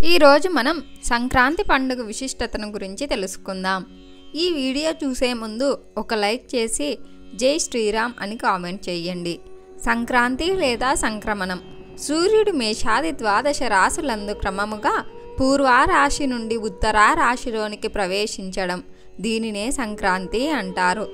ఈ రోజు మనం సంక్రాంతి పండుగ విశిష్టతను గురించి తెలుసుకుందాం. ఈ వీడియో చూసే ముందు ఒక లైక్ చేసి జై శ్రీరామ్ అని కామెంట్ చేయండి. సంక్రాంతి లేదా సంక్రమణం సూర్యుడు మేషాది ద్వాదశ రాశులందు క్రమముగా పూర్వ రాశి నుండి ఉత్తర రాశిలోనికి ప్రవేశించడం, దీనినే సంక్రాంతి అంటారు.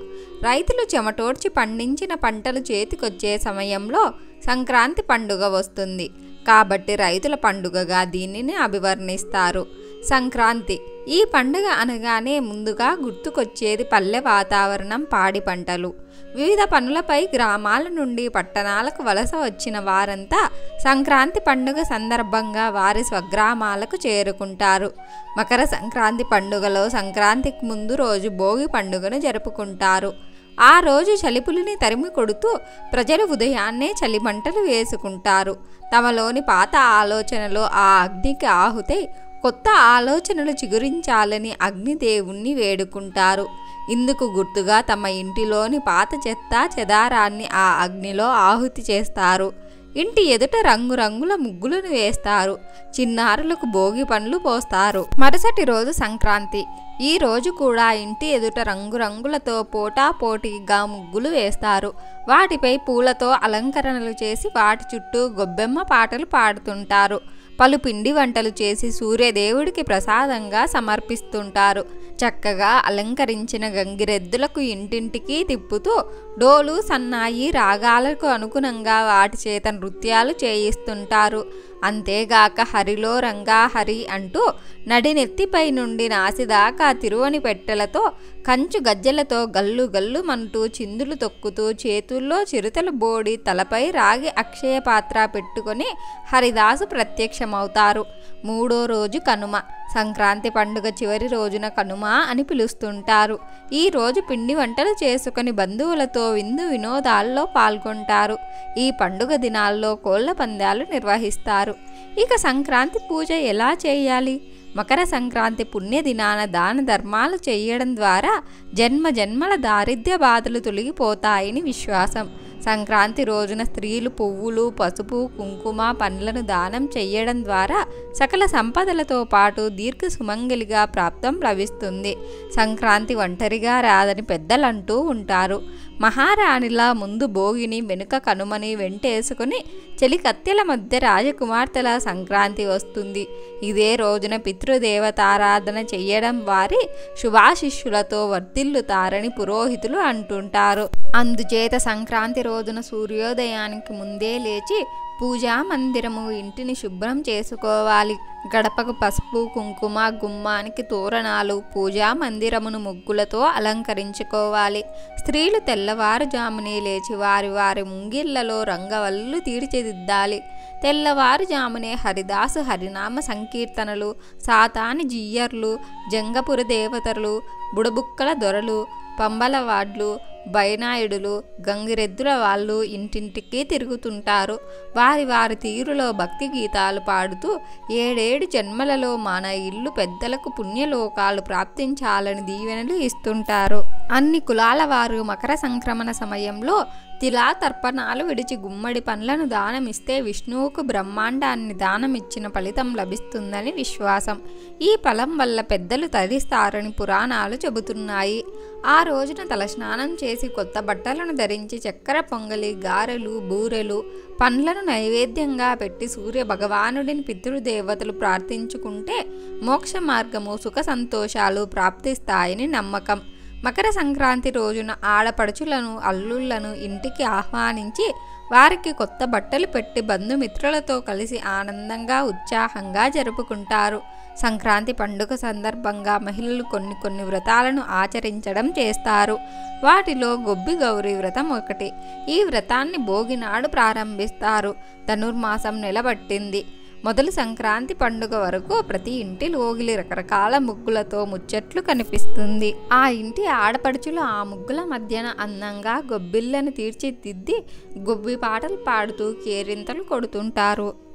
రైతులు చెమటోడ్చి పండించిన పంటలు చేతికొచ్చే సమయంలో సంక్రాంతి పండుగ వస్తుంది కాబట్టి రైతుల పండుగగా దీనిని అభివర్ణిస్తారు. సంక్రాంతి ఈ పండుగ అనగానే ముందుగా గుర్తుకొచ్చేది పల్లె వాతావరణం, పాడి పంటలు. వివిధ పనులపై గ్రామాల నుండి పట్టణాలకు వలస వచ్చిన వారంతా సంక్రాంతి పండుగ సందర్భంగా వారి స్వగ్రామాలకు చేరుకుంటారు. మకర సంక్రాంతి పండుగలో సంక్రాంతికి ముందు రోజు భోగి పండుగను జరుపుకుంటారు. ఆ రోజు చలిపులిని తరిమి కొడుతూ ప్రజలు ఉదయాన్నే చలిమంటలు వేసుకుంటారు. తమలోని పాత ఆలోచనలో ఆ అగ్నికి ఆహుతై కొత్త ఆలోచనలు చిగురించాలని అగ్నిదేవుణ్ణి వేడుకుంటారు. ఇందుకు గుర్తుగా తమ ఇంటిలోని పాత చెత్త చెదారాన్ని ఆ అగ్నిలో ఆహుతి చేస్తారు. ఇంటి ఎదుట రంగురంగుల ముగ్గులను వేస్తారు. చిన్నారులకు భోగి పండ్లు పోస్తారు. మరుసటి రోజు సంక్రాంతి. ఈ రోజు కూడా ఇంటి ఎదుట రంగురంగులతో పోటాపోటీగా ముగ్గులు వేస్తారు. వాటిపై పూలతో అలంకరణలు చేసి వాటి చుట్టూ గొబ్బెమ్మ పాటలు పాడుతుంటారు. పలు పిండి వంటలు చేసి సూర్యదేవుడికి ప్రసాదంగా సమర్పిస్తుంటారు. చక్కగా అలంకరించిన గంగిరెద్దులకు ఇంటింటికి తిప్పుతూ డోలు, సన్నాయి రాగాలకు అనుగుణంగా వాటి చేత నృత్యాలు చేయిస్తుంటారు. అంతేగాక హరిలో రంగా హరి అంటూ నడినెత్తిపై నుండి నాసిదాకా తిరువని పెట్టెలతో కంచు గజ్జెలతో గల్లు గల్లు మంటూ చిందులు తొక్కుతూ చేతుల్లో చిరుతలు బోడి తలపై రాగి అక్షయ పాత్ర పెట్టుకొని హరిదాసు ప్రత్యక్షమవుతారు. మూడో రోజు కనుమ. సంక్రాంతి పండుగ చివరి రోజున కనుమ అని పిలుస్తుంటారు. ఈ రోజు పిండి వంటలు చేసుకుని బంధువులతో విందు వినోదాల్లో పాల్గొంటారు. ఈ పండుగ దినాల్లో కోళ్ల పందాలు నిర్వహిస్తారు. ఇక సంక్రాంతి పూజ ఎలా చేయాలి? మకర సంక్రాంతి పుణ్యదినాన దాన ధర్మాలు చేయడం ద్వారా జన్మ జన్మల దారిద్ర్య బాధలు తొలగిపోతాయని విశ్వాసం. సంక్రాంతి రోజున స్త్రీలు పువ్వులు, పసుపు, కుంకుమ, పండ్లను దానం చెయ్యడం ద్వారా సకల సంపదలతో పాటు దీర్ఘ సుమంగలిగా ప్రాప్తం లభిస్తుంది. సంక్రాంతి ఒంటరిగా రాదని పెద్దలు అంటూ ఉంటారు. మహారాణిలా ముందు భోగిని, వెనుక కనుమని వెంటేసుకుని చెలికత్తెల మధ్య రాజకుమార్తెల సంక్రాంతి వస్తుంది. ఇదే రోజున పితృదేవతారాధన చెయ్యడం వారి శుభాశిష్యులతో వర్ధిల్లుతారని పురోహితులు అంటుంటారు. అందుచేత సంక్రాంతి రోజున సూర్యోదయానికి ముందే లేచి పూజా మందిరము, ఇంటిని శుభ్రం చేసుకోవాలి. గడపకు పసుపు, కుంకుమ, గుమ్మానికి తోరణాలు, పూజా మందిరమును ముగ్గులతో అలంకరించుకోవాలి. స్త్రీలు తెల్లవారుజామునే లేచి వారి వారి ముంగిళ్లలో రంగవల్లులు తీర్చిదిద్దాలి. తెల్లవారుజామునే హరిదాసు హరినామ సంకీర్తనలు, సాతాని జియ్యర్లు, జంగపుర దేవతలు, బుడబుక్కల దొరలు, పంబలవాడ్లు, బైనాయుడులు, గంగిరెద్దుల వాళ్ళు ఇంటింటికి తిరుగుతుంటారు. వారి వారి తీరులో భక్తి గీతాలు పాడుతూ ఏడేడు జన్మలలో మన ఇల్లు పెద్దలకు పుణ్యలోకాలు ప్రాప్తించాలని దీవెనలు ఇస్తుంటారు. అన్ని కులాల వారు మకర సంక్రమణ సమయంలో తిలా తర్పణాలు విడిచి గుమ్మడి పండ్లను దానమిస్తే విష్ణువుకు బ్రహ్మాండాన్ని దానమిచ్చిన ఫలితం లభిస్తుందని విశ్వాసం. ఈ ఫలం వల్ల పెద్దలు తరిస్తారని పురాణాలు చెబుతున్నాయి. ఆ రోజున తలస్నానం చేసి కొత్త బట్టలను ధరించి చక్కెర పొంగలి, గారెలు, బూరెలు, పండ్లను నైవేద్యంగా పెట్టి సూర్య భగవానుడిని పితృదేవతలు ప్రార్థించుకుంటే మోక్ష మార్గము, సుఖ సంతోషాలు ప్రాప్తిస్తాయని నమ్మకం. మకర సంక్రాంతి రోజున ఆడపడుచులను, అల్లుళ్లను ఇంటికి ఆహ్వానించి వారికి కొత్త బట్టలు పెట్టి బంధుమిత్రులతో కలిసి ఆనందంగా ఉత్సాహంగా జరుపుకుంటారు. సంక్రాంతి పండుగ సందర్భంగా మహిళలు కొన్ని వ్రతాలను ఆచరించడం చేస్తారు. వాటిలో గొబ్బి గౌరి వ్రతం ఒకటి. ఈ వ్రతాన్ని భోగినాడు ప్రారంభిస్తారు. ధనుర్మాసం నిలబట్టింది మొదలు సంక్రాంతి పండుగ వరకు ప్రతి ఇంటి లోగిలి రకరకాల ముగ్గులతో ముచ్చట్లు కనిపిస్తుంది. ఆ ఇంటి ఆడపడుచులు ఆ ముగ్గుల మధ్యన అందంగా గొబ్బిళ్ళను తీర్చిదిద్ది గొబ్బి పాటలు పాడుతూ కేరింతలు కొడుతుంటారు.